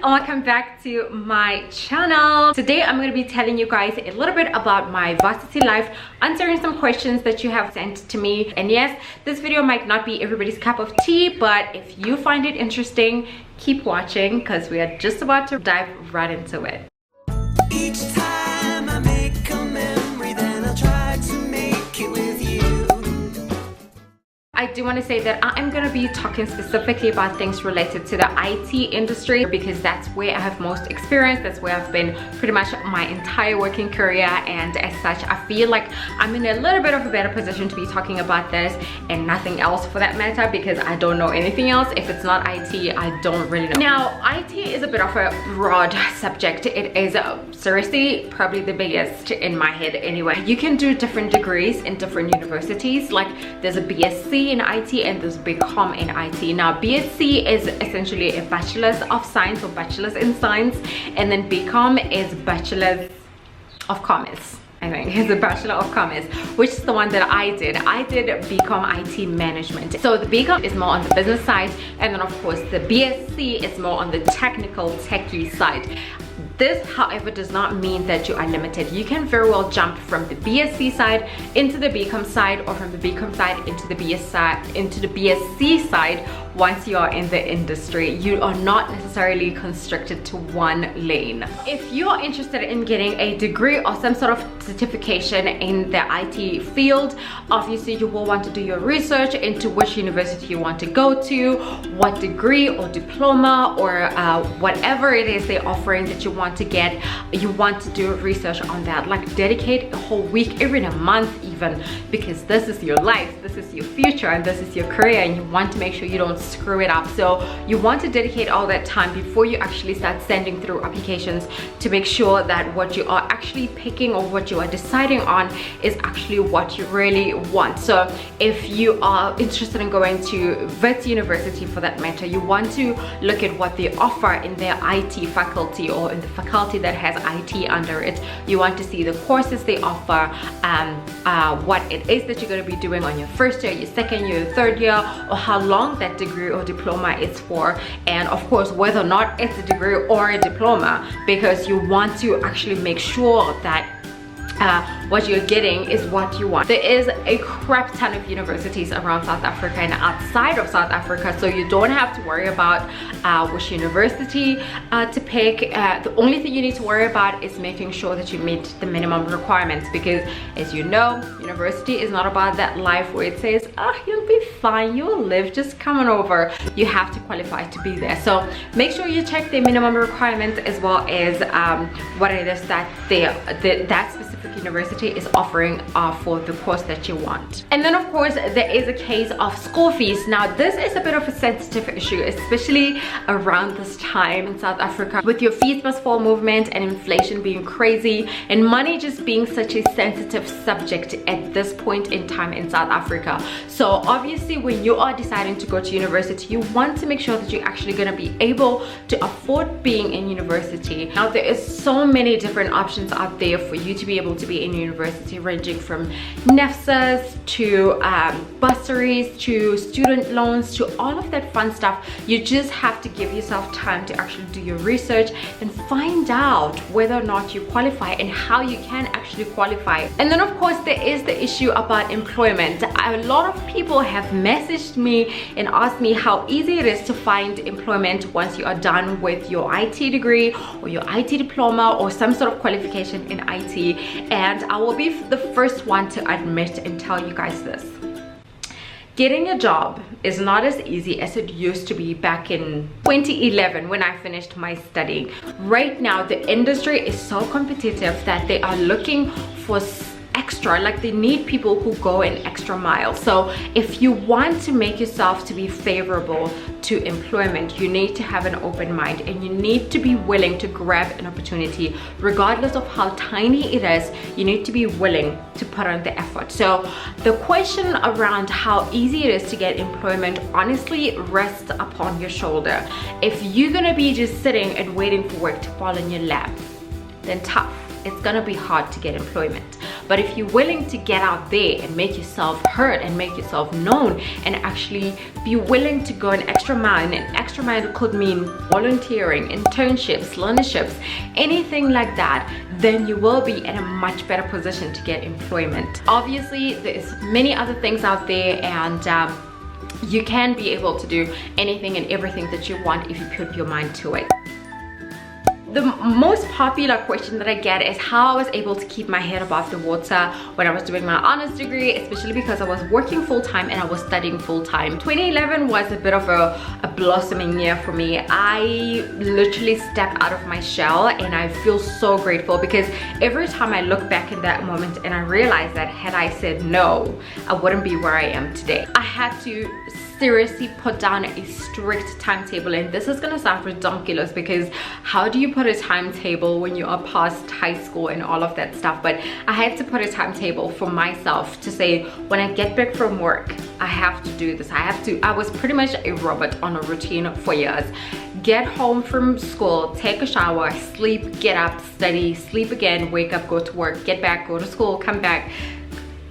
and welcome back to my channel. Today I'm going to be telling you guys a little bit about my varsity life, answering some questions that you have sent to me. And yes, this video might not be everybody's cup of tea, but if you find it interesting, keep watching because we are just about to dive right into it. Each time I make a memory, then I'll try to make it with you. I do want to say that I'm going to be talking specifically about things related to the IT industry because that's where I have most experience. That's where I've been pretty much my entire working career, and as such I feel like I'm in a little bit of a better position to be talking about this and nothing else for that matter, because I don't know anything else. If it's not IT, I don't really know. Now, IT is a bit of a broad subject. It is seriously probably the biggest in my head anyway. You can do different degrees in different universities. Like there's a BSc in IT and there's BCom in IT. Now BSc is essentially a bachelor's of science or bachelor's in science, and then BCom is bachelor's of commerce. I think it's a Bachelor of Commerce, which is the one that I did. I did BCom IT management. So the BCom is more on the business side, and then of course the BSc is more on the technical techie side. This, however, does not mean that you are limited. You can very well jump from the BSc side into the BCom side, or from the BCom side into the BSc side once you are in the industry. You are not necessarily constricted to one lane. If you are interested in getting a degree or some sort of certification in the IT field, obviously you will want to do your research into which university you want to go to, what degree or diploma or whatever it is they're offering that you want to get. You want to do research on that, like dedicate a whole week, even a month even, because this is your life, this is your future, and this is your career, and you want to make sure you don't screw it up. So you want to dedicate all that time before you actually start sending through applications to make sure that what you are actually picking or what you are deciding on is actually what you really want. So if you are interested in going to Varsity University for that matter, you want to look at what they offer in their IT faculty or in the faculty that has IT under it. You want to see the courses they offer, what it is that you're going to be doing on your first year, your second year, your third year, or how long that degree or diploma is for, and of course whether or not it's a degree or a diploma, because you want to actually make sure that what you're getting is what you want. There is a crap ton of universities around South Africa and outside of South Africa, so you don't have to worry about which university to pick. The only thing you need to worry about is making sure that you meet the minimum requirements, because as you know, university is not about that life where it says, you'll be fine, you'll live, just come on over. You have to qualify to be there. So make sure you check the minimum requirements, as well as what it is that that specific university is offering for the course that you want. And then of course there is a case of school fees. Now this is a bit of a sensitive issue, especially around this time in South Africa, with your fees must fall movement and inflation being crazy and money just being such a sensitive subject at this point in time in South Africa. So obviously when you are deciding to go to university, you want to make sure that you're actually going to be able to afford being in university. Now there is so many different options out there for you to be able to be in university, ranging from NEFSAs to bursaries to student loans to all of that fun stuff. You just have to give yourself time to actually do your research and find out whether or not you qualify and how you can actually qualify. And then of course there is the issue about employment. A lot of people have messaged me and asked me how easy it is to find employment once you are done with your IT degree or your IT diploma or some sort of qualification in IT. And I will be the first one to admit and tell you guys this. Getting a job is not as easy as it used to be back in 2011 when I finished my studying. Right now, the industry is so competitive that they are looking for extra, like they need people who go an extra mile. So if you want to make yourself to be favorable to employment, you need to have an open mind, and you need to be willing to grab an opportunity regardless of how tiny it is. You need to be willing to put on the effort. So the question around how easy it is to get employment honestly rests upon your shoulder. If you're gonna be just sitting and waiting for work to fall in your lap, then tough. It's gonna be hard to get employment. But if you're willing to get out there and make yourself heard and make yourself known and actually be willing to go an extra mile, and an extra mile could mean volunteering, internships, learnerships, anything like that, then you will be in a much better position to get employment. Obviously, there's many other things out there, and you can be able to do anything and everything that you want if you put your mind to it. The most popular question that I get is how I was able to keep my head above the water when I was doing my honors degree, especially because I was working full-time and I was studying full-time. 2011 was a bit of a blossoming year for me. I literally stepped out of my shell, and I feel so grateful because every time I look back in that moment and I realize that had I said no, I wouldn't be where I am today. I had to seriously put down a strict timetable, and this is gonna sound ridiculous because how do you put a timetable when you are past high school and all of that stuff? But I had to put a timetable for myself to say, when I get back from work, I have to do this. I was pretty much a robot on a routine for years. Get home from school, take a shower, sleep, get up, study, sleep again, wake up, go to work, get back, go to school, come back,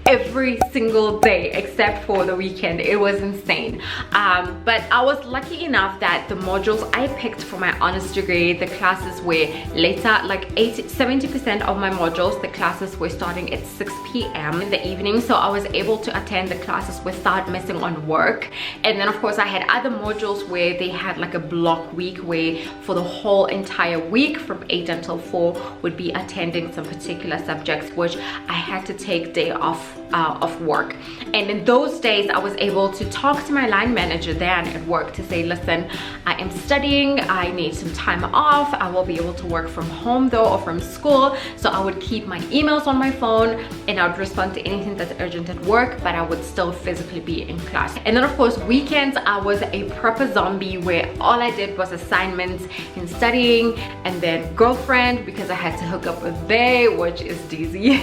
every single day except for the weekend. It was insane. But I was lucky enough that the modules I picked for my honors degree, the classes were later, like 70% of my modules, the classes were starting at 6 p.m. in the evening, so I was able to attend the classes without missing on work. And then of course I had other modules where they had like a block week where for the whole entire week from 8 until 4 would be attending some particular subjects, which I had to take day off of work. And in those days I was able to talk to my line manager then at work to say, listen, I am studying, I need some time off, I will be able to work from home though, or from school. So I would keep my emails on my phone and I would respond to anything that's urgent at work, but I would still physically be in class. And then of course weekends I was a proper zombie where all I did was assignments and studying, and then girlfriend, because I had to hook up with Bay, which is DZ.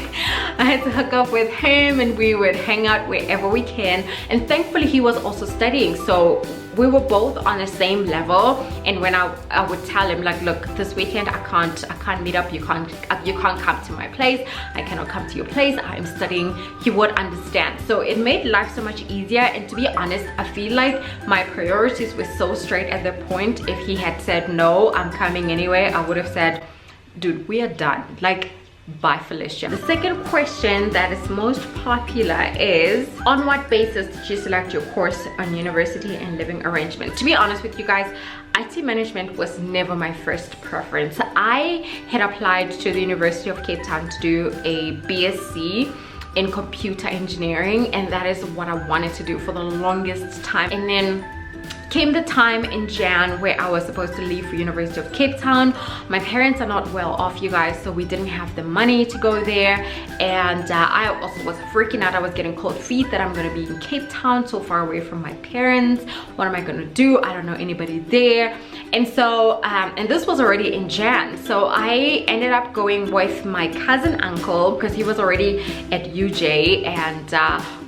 I had to hook up with him and we would hang out wherever we can, and thankfully he was also studying, so we were both on the same level. And when I would tell him like, look, this weekend I can't meet up, you can't come to my place, I cannot come to your place, I'm studying, he would understand. So it made life so much easier. And to be honest, I feel like my priorities were so straight at the point. If he had said no, I'm coming anyway, I would have said, dude, we are done, like, bye Felicia. The second question that is most popular is, on what basis did you select your course on university and living arrangement? To be honest with you guys, IT management was never my first preference. I had applied to the University of Cape Town to do a BSc in computer engineering, and that is what I wanted to do for the longest time. And then came the time in Jan where I was supposed to leave for University of Cape Town. My parents are not well off, you guys, so we didn't have the money to go there. And I also was freaking out. I was getting cold feet that I'm gonna be in Cape Town, so far away from my parents. What am I gonna do? I don't know anybody there. And so, and this was already in Jan. So I ended up going with my cousin uncle because he was already at UJ, and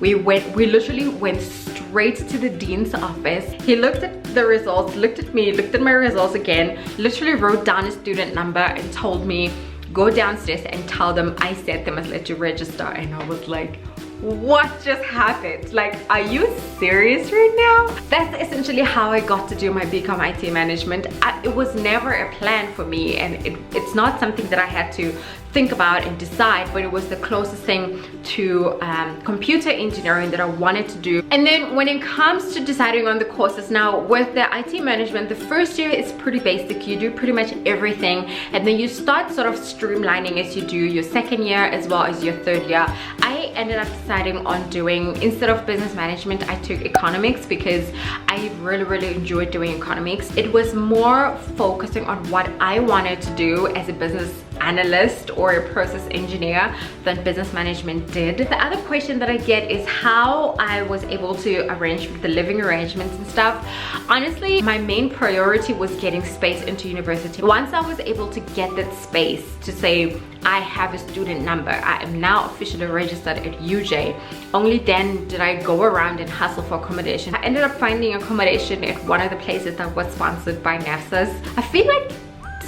we literally went straight to the dean's office. He looked at the results, looked at me, looked at my results again, literally wrote down a student number and told me, go downstairs and tell them I said they must let you register. And I was like, what just happened? Like, are you serious right now? That's essentially how I got to do my BCom IT management. It was never a plan for me, and it's not something that I had to think about and decide, but it was the closest thing to computer engineering that I wanted to do. And then when it comes to deciding on the courses, now with the IT management, the first year is pretty basic. You do pretty much everything, and then you start sort of streamlining as you do your second year as well as your third year. I ended up deciding on doing, instead of business management, I took economics because I really enjoyed doing economics. It was more focusing on what I wanted to do as a business analyst or a process engineer than business management did. The other question that I get is how I was able to arrange the living arrangements and stuff. Honestly, my main priority was getting space into university. Once I was able to get that space to say I have a student number, I am now officially registered at UJ, only then did I go around and hustle for accommodation. I ended up finding accommodation at one of the places that was sponsored by NAFSA's. I feel like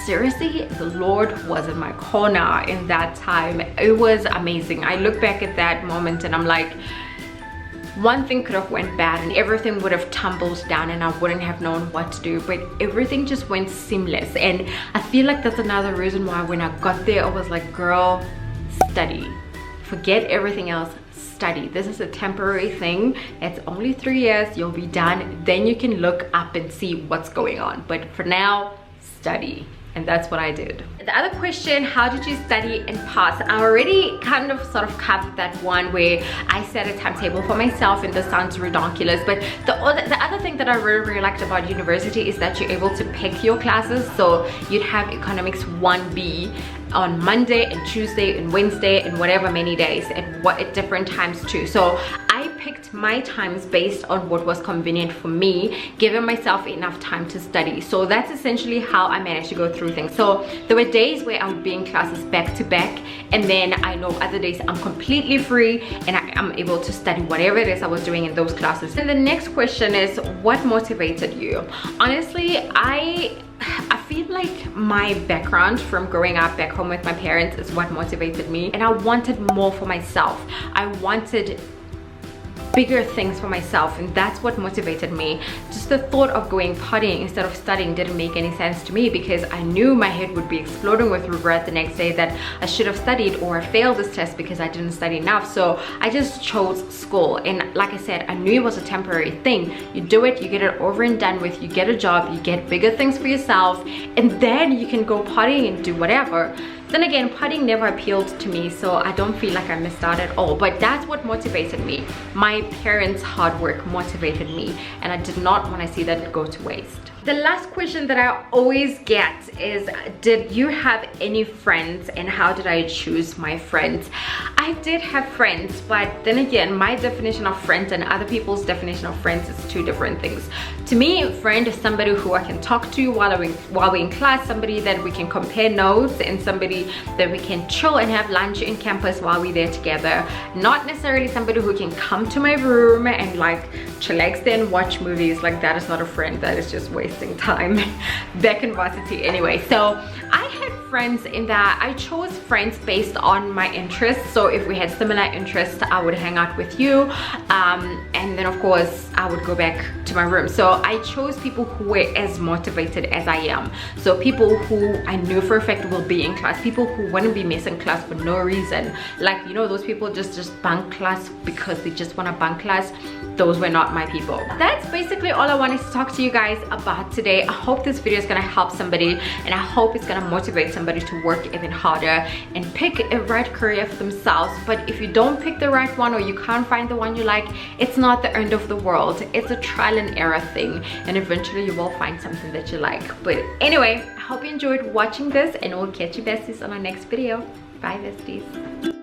seriously, the Lord was in my corner in that time. It was amazing. I look back at that moment and I'm like, one thing could have went bad and everything would have tumbled down and I wouldn't have known what to do, but everything just went seamless. And I feel like that's another reason why when I got there I was like, girl, study, forget everything else, study. This is a temporary thing. It's only 3 years, you'll be done, then you can look up and see what's going on, but for now, study. And that's what I did. The other question, how did you study and pass? I already kind of sort of covered that one where I set a timetable for myself, and this sounds ridiculous, but the other thing that I really liked about university is that you're able to pick your classes. So you'd have economics 1B on Monday and Tuesday and Wednesday and whatever many days at different times too. So I picked my times based on what was convenient for me, giving myself enough time to study. So that's essentially how I managed to go through things. So there were days where I would be in classes back to back, and then I know other days I'm completely free and I'm able to study whatever it is I was doing in those classes. And the next question is, what motivated you? Honestly, I feel like my background from growing up back home with my parents is what motivated me, and I wanted more for myself. I wanted bigger things for myself, and that's what motivated me. Just the thought of going partying instead of studying didn't make any sense to me, because I knew my head would be exploding with regret the next day that I should have studied, or I failed this test because I didn't study enough. So I just chose school, and like I said, I knew it was a temporary thing. You do it, you get it over and done with, you get a job, you get bigger things for yourself, and then you can go partying and do whatever. Then again, partying never appealed to me, so I don't feel like I missed out at all. But that's what motivated me. My parents' hard work motivated me, and I did not want to see that go to waste. The last question that I always get is, did you have any friends, and how did I choose my friends? I did have friends, but then again, my definition of friends and other people's definition of friends is two different things. To me, a friend is somebody who I can talk to while we're in class, somebody that we can compare notes, and somebody that we can chill and have lunch in campus while we're there together. Not necessarily somebody who can come to my room and like chillax there and watch movies. Like, that is not a friend, that is just wasting time back in Varsity anyway. So I had friends in that I chose friends based on my interests. So if we had similar interests, I would hang out with you, and then of course I would go back to my room. So I chose people who were as motivated as I am. So people who I knew for a fact will be in class, people who wouldn't be missing class for no reason. Like, you know, those people just bunk class because they just want to bunk class. Those were not my people. That's basically all I wanted to talk to you guys about today. I hope this video is gonna help somebody, and I hope it's gonna motivate somebody to work even harder and pick a right career for themselves. But if you don't pick the right one, or you can't find the one you like, it's not the end of the world. It's a trial and error thing, and eventually you will find something that you like. But anyway, I hope you enjoyed watching this, and we'll catch you besties on our next video. Bye besties.